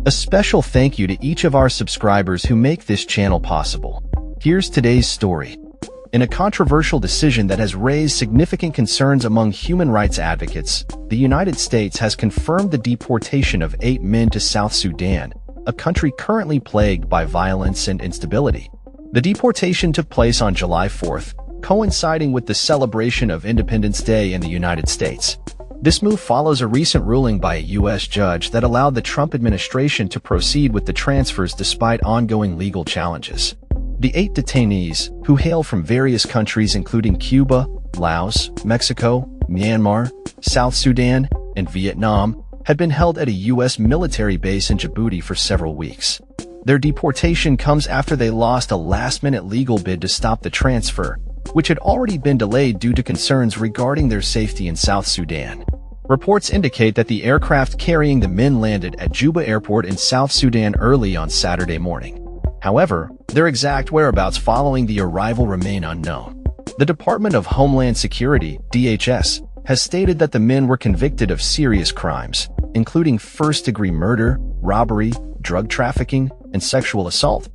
A special thank you to each of our subscribers who make this channel possible. Here's today's story. In a controversial decision that has raised significant concerns among human rights advocates, the United States has confirmed the deportation of 8 men to South Sudan, a country currently plagued by violence and instability. The deportation took place on July 4th, coinciding with the celebration of Independence Day in the United States. This move follows a recent ruling by a U.S. judge that allowed the Trump administration to proceed with the transfers despite ongoing legal challenges. The 8 detainees, who hail from various countries including Cuba, Laos, Mexico, Myanmar, South Sudan, and Vietnam, had been held at a U.S. military base in Djibouti for several weeks. Their deportation comes after they lost a last-minute legal bid to stop the transfer, which had already been delayed due to concerns regarding their safety in South Sudan. Reports indicate that the aircraft carrying the men landed at Juba Airport in South Sudan early on Saturday morning. However, their exact whereabouts following the arrival remain unknown. The Department of Homeland Security, DHS, has stated that the men were convicted of serious crimes, including first-degree murder, robbery, drug trafficking, and sexual assault,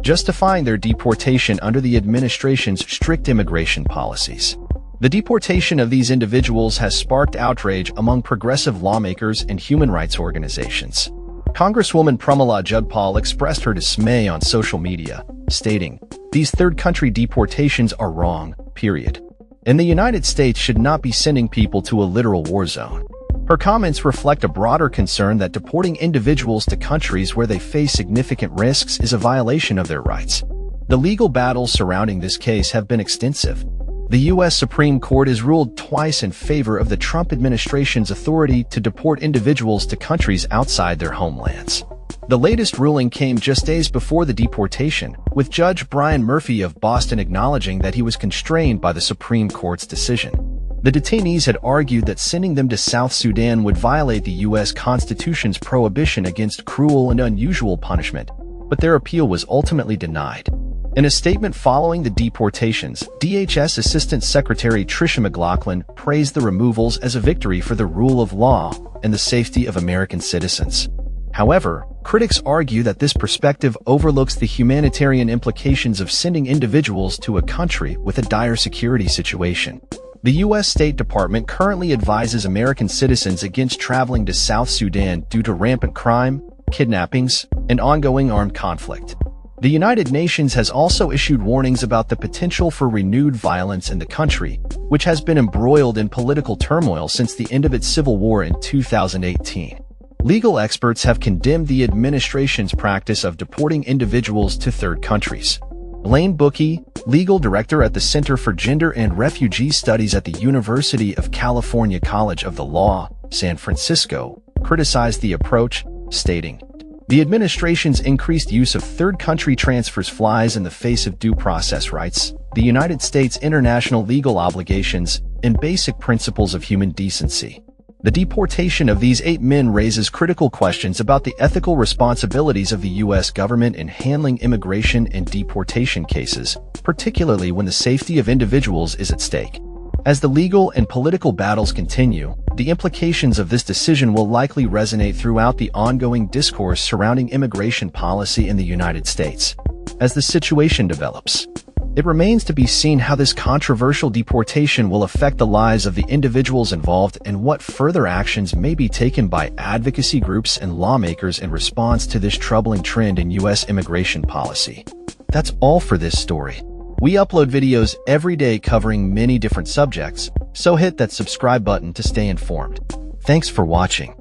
justifying their deportation under the administration's strict immigration policies. The deportation of these individuals has sparked outrage among progressive lawmakers and human rights organizations. Congresswoman Pramila Jagpal expressed her dismay on social media, stating, "These third-country deportations are wrong, period. And the United States should not be sending people to a literal war zone." Her comments reflect a broader concern that deporting individuals to countries where they face significant risks is a violation of their rights. The legal battles surrounding this case have been extensive. The U.S. Supreme Court has ruled twice in favor of the Trump administration's authority to deport individuals to countries outside their homelands. The latest ruling came just days before the deportation, with Judge Brian Murphy of Boston acknowledging that he was constrained by the Supreme Court's decision. The detainees had argued that sending them to South Sudan would violate the U.S. Constitution's prohibition against cruel and unusual punishment, but their appeal was ultimately denied. In a statement following the deportations, DHS Assistant Secretary Tricia McLaughlin praised the removals as a victory for the rule of law and the safety of American citizens. However, critics argue that this perspective overlooks the humanitarian implications of sending individuals to a country with a dire security situation. The U.S. State Department currently advises American citizens against traveling to South Sudan due to rampant crime, kidnappings, and ongoing armed conflict. The United Nations has also issued warnings about the potential for renewed violence in the country, which has been embroiled in political turmoil since the end of its civil war in 2018. Legal experts have condemned the administration's practice of deporting individuals to third countries. Blaine Bookey, legal director at the Center for Gender and Refugee Studies at the University of California College of the Law, San Francisco, criticized the approach, stating, "The administration's increased use of third-country transfers flies in the face of due process rights, the United States' international legal obligations, and basic principles of human decency." The deportation of these 8 men raises critical questions about the ethical responsibilities of the U.S. government in handling immigration and deportation cases, particularly when the safety of individuals is at stake. As the legal and political battles continue, the implications of this decision will likely resonate throughout the ongoing discourse surrounding immigration policy in the United States. As the situation develops, it remains to be seen how this controversial deportation will affect the lives of the individuals involved and what further actions may be taken by advocacy groups and lawmakers in response to this troubling trend in U.S. immigration policy. That's all for this story. We upload videos every day covering many different subjects, so hit that subscribe button to stay informed. Thanks for watching.